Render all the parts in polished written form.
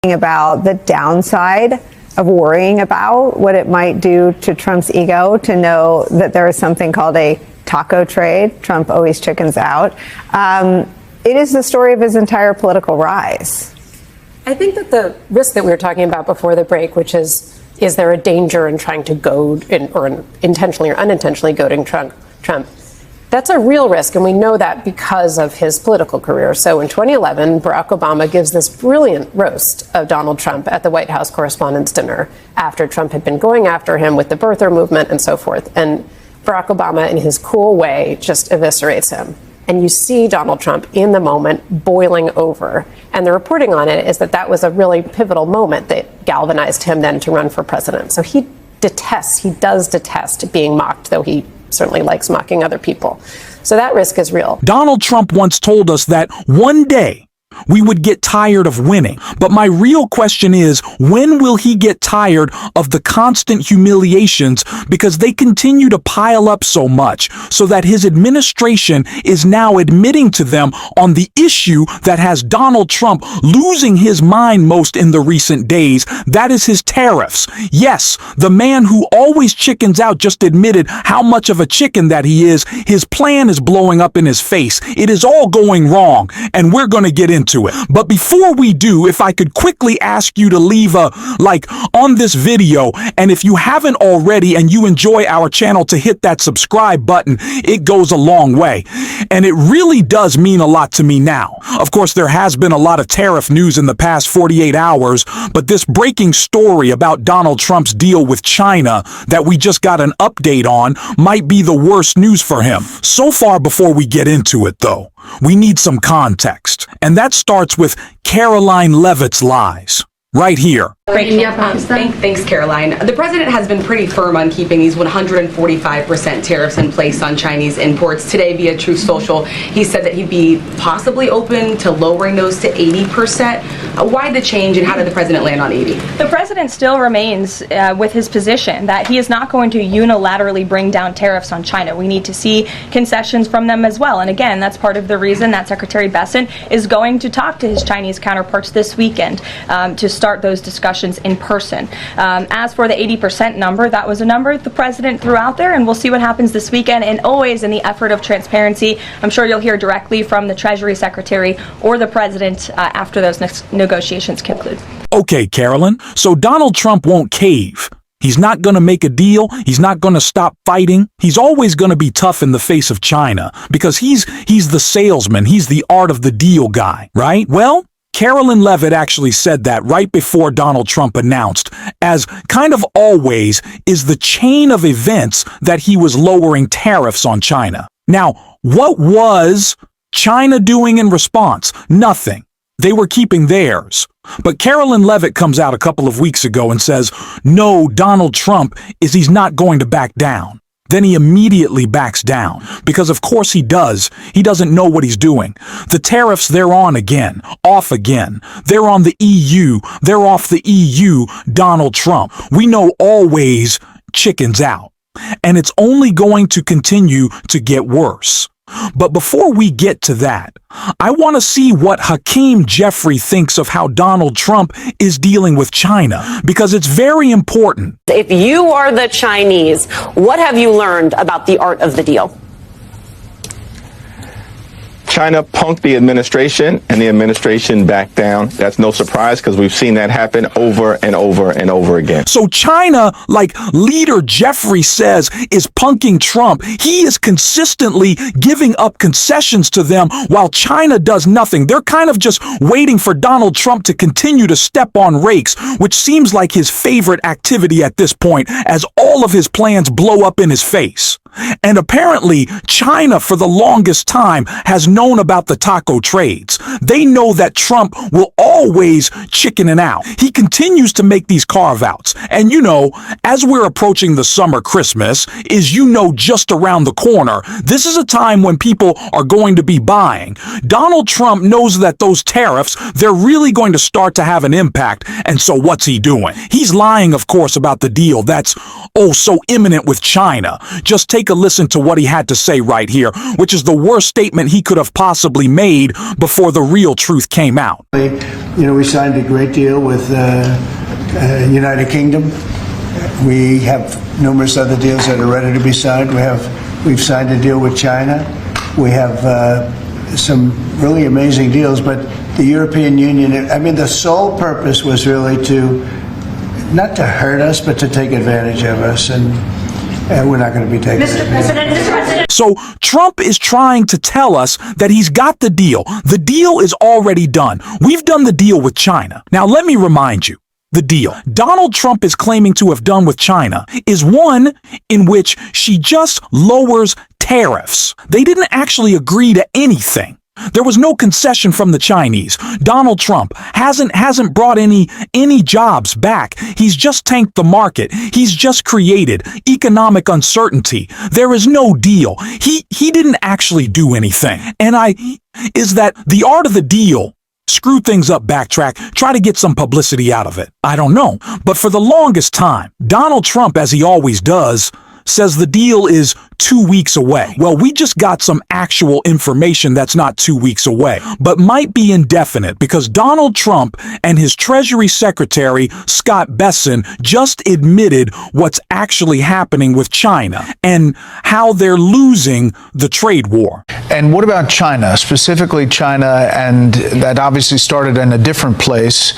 about the downside of worrying about what it might do to Trump's ego to know that there is something called a taco trade. Trump always chickens out. It is the story of his entire political rise. I think that the risk that we were talking about before the break, which is there a danger in trying to goad or intentionally or unintentionally goading Trump, that's a real risk, and we know that because of his political career. So in 2011, Barack Obama gives this brilliant roast of Donald Trump at the White House Correspondents' Dinner after Trump had been going after him with the birther movement and so forth. And Barack Obama, in his cool way, just eviscerates him. And you see Donald Trump in the moment boiling over. And the reporting on it is that that was a really pivotal moment that galvanized him then to run for president. So he does detest being mocked, though he certainly likes mocking other people. So that risk is real. Donald Trump once told us that one day we would get tired of winning. But my real question is, when will he get tired of the constant humiliations, because they continue to pile up so much, so that his administration is now admitting to them on the issue that has Donald Trump losing his mind most in the recent days? That is his tariffs. Yes, the man who always chickens out just admitted how much of a chicken that he is. His plan is blowing up in his face. It is all going wrong, and we're going to get into it. But before we do, if I could quickly ask you to leave a like on this video, and if you haven't already and you enjoy our channel, to hit that subscribe button. It goes a long way, and it really does mean a lot to me now. Of course, there has been a lot of tariff news in the past 48 hours, but this breaking story about Donald Trump's deal with China that we just got an update on might be the worst news for him. So far, before we get into it though, we need some context, and that starts with Karoline Leavitt's lies. Right here. Thanks, Caroline. The president has been pretty firm on keeping these 145% tariffs in place on Chinese imports. Today, via Truth Social, he said that he'd be possibly open to lowering those to 80%. Why the change, and how did the president land on 80? The president still remains with his position that he is not going to unilaterally bring down tariffs on China. We need to see concessions from them as well. And again, that's part of the reason that Secretary Bessent is going to talk to his Chinese counterparts this weekend to start those discussions in person. As for the 80% number, that was a number the president threw out there, and we'll see what happens this weekend. And always in the effort of transparency, I'm sure you'll hear directly from the Treasury Secretary or the president after those negotiations conclude. Okay, Carolyn, so Donald Trump won't cave. He's not going to make a deal. He's not going to stop fighting. He's always going to be tough in the face of China because he's the salesman. He's the art of the deal guy, right? Well, Karoline Leavitt actually said that right before Donald Trump announced, as kind of always is the chain of events that he was lowering tariffs on China. Now, what was China doing in response? Nothing. They were keeping theirs. But Karoline Leavitt comes out a couple of weeks ago and says, no, Donald Trump he's not going to back down. Then he immediately backs down, because of course he does. He doesn't know what he's doing. The tariffs, they're on again, off again. They're on the EU, they're off the EU, Donald Trump. We know always chickens out. And it's only going to continue to get worse. But before we get to that, I want to see what Hakeem Jeffrey thinks of how Donald Trump is dealing with China, because it's very important. If you are the Chinese, what have you learned about the art of the deal? China punked the administration, and the administration backed down. That's no surprise, because we've seen that happen over and over and over again. So China, like leader Jeffrey says, is punking Trump. He is consistently giving up concessions to them while China does nothing. They're kind of just waiting for Donald Trump to continue to step on rakes, which seems like his favorite activity at this point, as all of his plans blow up in his face. And apparently, China, for the longest time, has known about the taco trades. They know that Trump will always chickening out. He continues to make these carve-outs. And you know, as we're approaching the summer Christmas, just around the corner, this is a time when people are going to be buying. Donald Trump knows that those tariffs, they're really going to start to have an impact. And so what's he doing? He's lying, of course, about the deal that's, so imminent with China. Just take take a listen to what he had to say right here, which is the worst statement he could have possibly made before the real truth came out. We signed a great deal with United Kingdom. We have numerous other deals that are ready to be signed. We've signed a deal with China. We have some really amazing deals, but the European Union, the sole purpose was really not to hurt us, but to take advantage of us, and we're not going to be taking Mr. President. So Trump is trying to tell us that he's got the deal. The deal is already done. We've done the deal with China. Now, let me remind you. The deal Donald Trump is claiming to have done with China is one in which she just lowers tariffs. They didn't actually agree to anything. There was no concession from the Chinese. Donald Trump hasn't brought any jobs back. He's just tanked the market. He's just created economic uncertainty. There is no deal. He didn't actually do anything. And is that the art of the deal? Screw things up, backtrack, try to get some publicity out of it. I don't know. But for the longest time, Donald Trump, as he always does, says the deal is 2 weeks away. Well, we just got some actual information that's not 2 weeks away, but might be indefinite because Donald Trump and his Treasury Secretary, Scott Bessent, just admitted what's actually happening with China and how they're losing the trade war. And what about China, specifically China, and that obviously started in a different place?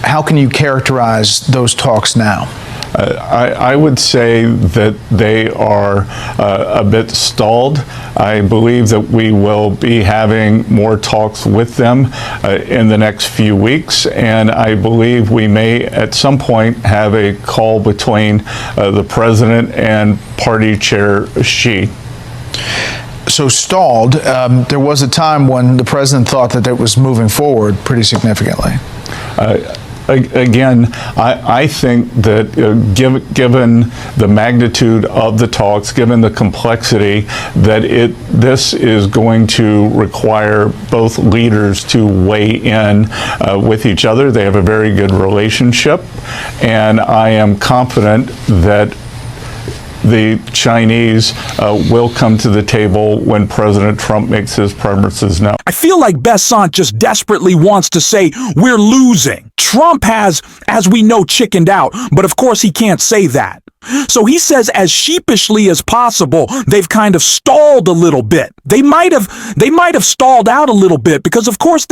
How can you characterize those talks now? I would say that they are a bit stalled. I believe that we will be having more talks with them in the next few weeks, and I believe we may at some point have a call between the president and party chair Xi. So stalled. There was a time when the president thought that it was moving forward pretty significantly. Again, I think that given the magnitude of the talks, given the complexity, that this is going to require both leaders to weigh in with each other. They have a very good relationship, and I am confident that the Chinese will come to the table when President Trump makes his preferences known. I feel like Bessent just desperately wants to say we're losing. Trump has, as we know, chickened out, but of course he can't say that. So he says as sheepishly as possible, they've kind of stalled a little bit. They might have stalled out a little bit because of course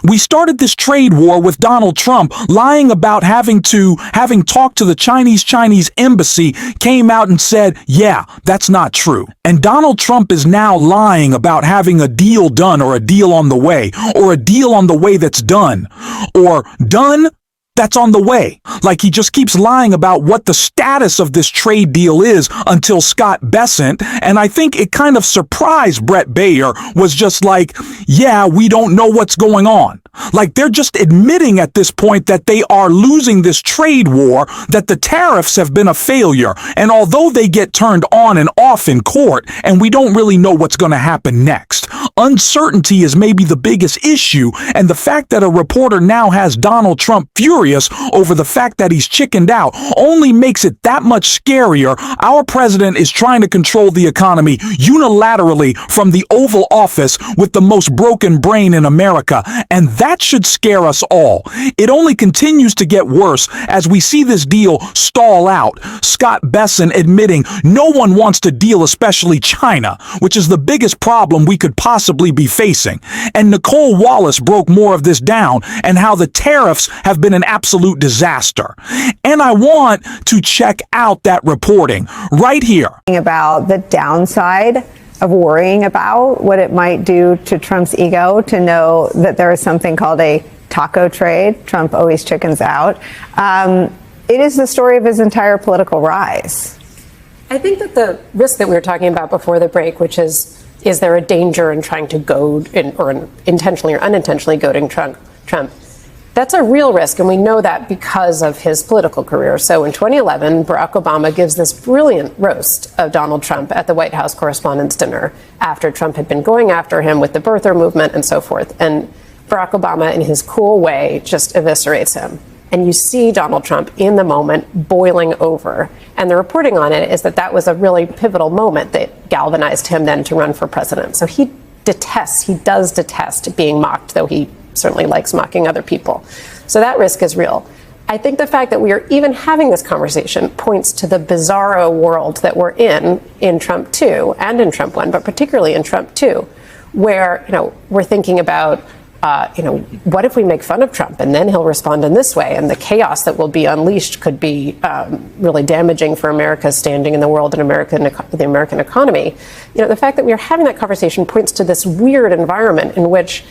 we started this trade war with Donald Trump lying about having talked to the Chinese embassy, came out and said, yeah, that's not true. And Donald Trump is now lying about having a deal done or a deal on the way or a deal on the way that's done or done that's on the way. Like he just keeps lying about what the status of this trade deal is until Scott Bessent, and I think it kind of surprised Bret Baier, was just like, yeah, we don't know what's going on. Like they're just admitting at this point that they are losing this trade war, that the tariffs have been a failure. And although they get turned on and off in court, and we don't really know what's going to happen next, uncertainty is maybe the biggest issue. And the fact that a reporter now has Donald Trump furious over the fact that he's chickened out only makes it that much scarier. Our president is trying to control the economy unilaterally from the Oval Office with the most broken brain in America. And that should scare us all. It only continues to get worse as we see this deal stall out. Scott Bessent admitting no one wants to deal, especially China, which is the biggest problem we could possibly be facing. And Nicole Wallace broke more of this down and how the tariffs have been an absolute disaster. And I want to check out that reporting right here. About the downside of worrying about what it might do to Trump's ego to know that there is something called a taco trade. Trump always chickens out. It is the story of his entire political rise. I think that the risk that we were talking about before the break, which is there a danger in trying to goad or intentionally or unintentionally goading Trump, that's a real risk, and we know that because of his political career. So in 2011, Barack Obama gives this brilliant roast of Donald Trump at the White House Correspondents' Dinner after Trump had been going after him with the birther movement and so forth. And Barack Obama, in his cool way, just eviscerates him and you see Donald Trump in the moment boiling over. And the reporting on it is that that was a really pivotal moment that galvanized him then to run for president. So he does detest being mocked, though he certainly likes mocking other people. So that risk is real. I think the fact that we are even having this conversation points to the bizarro world that we're in Trump 2 and in Trump 1, but particularly in Trump 2, where, we're thinking about, what if we make fun of Trump and then he'll respond in this way? And the chaos that will be unleashed could be really damaging for America's standing in the world and the American economy. The fact that we are having that conversation points to this weird environment in which,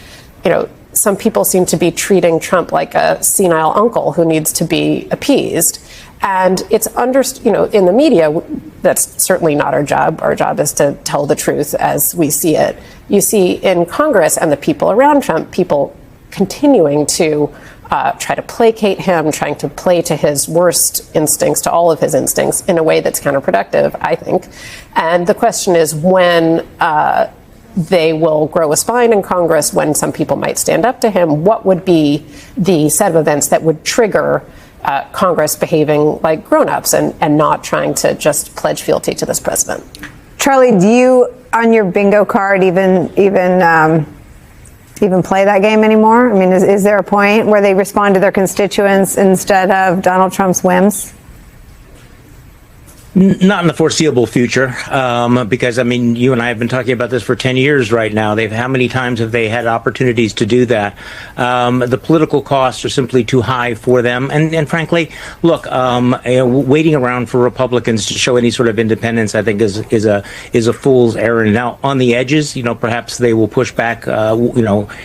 some people seem to be treating Trump like a senile uncle who needs to be appeased. And it's in the media, that's certainly not our job. Our job is to tell the truth as we see it. You see in Congress and the people around Trump, people continuing to try to placate him, trying to play to his worst instincts, to all of his instincts in a way that's counterproductive, I think. And the question is when they will grow a spine in Congress, when some people might stand up to him, what would be the set of events that would trigger Congress behaving like grown-ups and not trying to just pledge fealty to this president? Charlie, do you, on your bingo card, even play that game anymore? I mean, is there a point where they respond to their constituents instead of Donald Trump's whims? Not in the foreseeable future, because, I mean, you and I have been talking about this for 10 years right now. How many times have they had opportunities to do that? The political costs are simply too high for them. And frankly, look, waiting around for Republicans to show any sort of independence, I think, is a fool's errand. Now, on the edges, perhaps they will push back,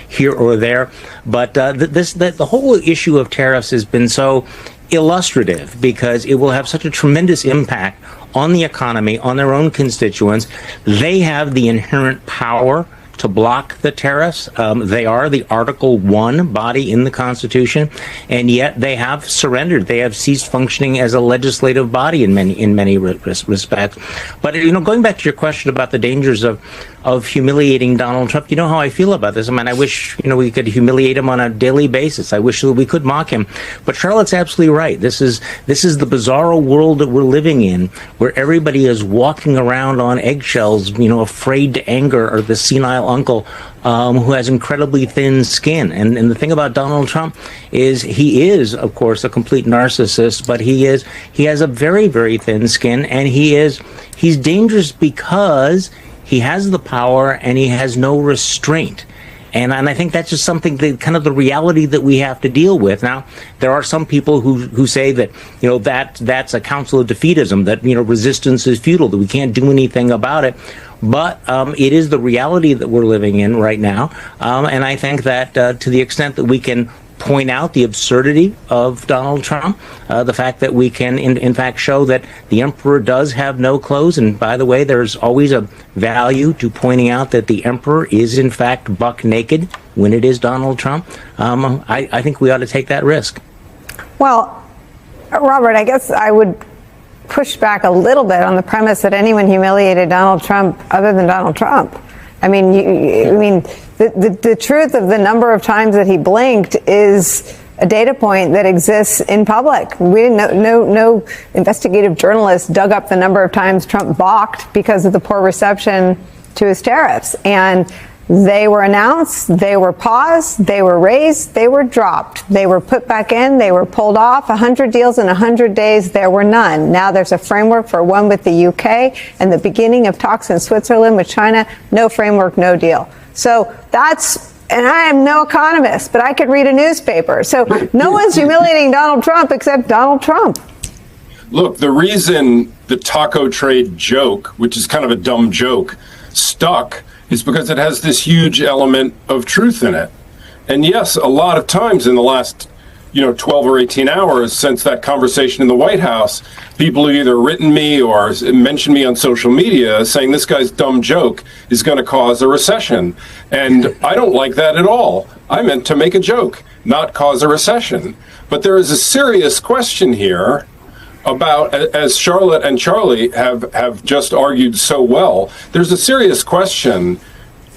here or there. But the whole issue of tariffs has been so illustrative because it will have such a tremendous impact on the economy, on their own constituents. They have the inherent power to block the tariffs. They are the Article 1 body in the Constitution, and yet they have surrendered. They have ceased functioning as a legislative body in many respects. But going back to your question about the dangers of humiliating Donald Trump, you know how I feel about this. I mean, I wish we could humiliate him on a daily basis. I wish that we could mock him. But Charlotte's absolutely right. This is the bizarro world that we're living in, where everybody is walking around on eggshells, afraid to anger or the senile uncle who has incredibly thin skin. And the thing about Donald Trump is he is, of course, a complete narcissist, but he has a very, very thin skin, and he's dangerous because he has the power and he has no restraint. And I think that's just something that kind of the reality that we have to deal with. Now, there are some people who say that, that's a counsel of defeatism, that, resistance is futile, that we can't do anything about it. But it is the reality that we're living in right now. And I think that to the extent that we can point out the absurdity of Donald Trump, the fact that we can, in fact, show that the emperor does have no clothes. And by the way, there's always a value to pointing out that the emperor is, in fact, buck naked when it is Donald Trump. I think we ought to take that risk. Well, Robert, I guess I would push back a little bit on the premise that anyone humiliated Donald Trump other than Donald Trump. I mean, the truth of the number of times that he blinked is a data point that exists in public. We didn't no investigative journalist dug up the number of times Trump balked because of the poor reception to his tariffs. And they were announced, they were paused, they were raised, they were dropped, they were put back in, they were pulled off. 100 deals in 100 days, there were none. Now there's a framework for one with the UK and the beginning of talks in Switzerland with China. No framework, no deal. So and I am no economist, but I could read a newspaper. So no one's humiliating Donald Trump except Donald Trump. Look, the reason the taco trade joke, which is kind of a dumb joke, stuck is because it has this huge element of truth in it. And yes, a lot of times in the last, 12 or 18 hours since that conversation in the White House, people have either written me or mentioned me on social media saying this guy's dumb joke is going to cause a recession. And I don't like that at all. I meant to make a joke, not cause a recession. But there is a serious question here about, as Charlotte and Charlie have just argued so well, there's a serious question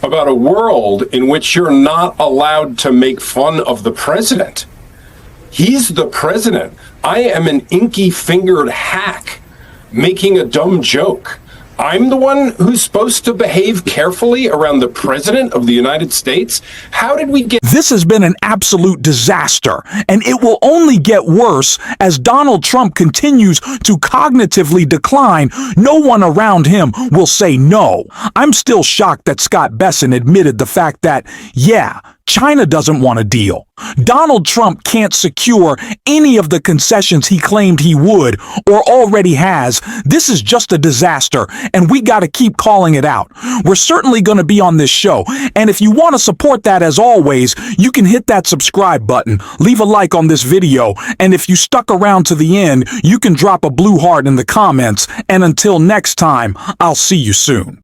about a world in which you're not allowed to make fun of the president. He's the president. I am an inky-fingered hack making a dumb joke. I'm the one who's supposed to behave carefully around the president of the United States? How did we get... This has been an absolute disaster, and it will only get worse as Donald Trump continues to cognitively decline. No one around him will say no. I'm still shocked that Scott Bessent admitted the fact that, yeah, China doesn't want a deal. Donald Trump can't secure any of the concessions he claimed he would or already has. This is just a disaster, and we got to keep calling it out. We're certainly going to be on this show, and if you want to support that, as always, you can hit that subscribe button, leave a like on this video, and if you stuck around to the end, you can drop a blue heart in the comments. And until next time, I'll see you soon.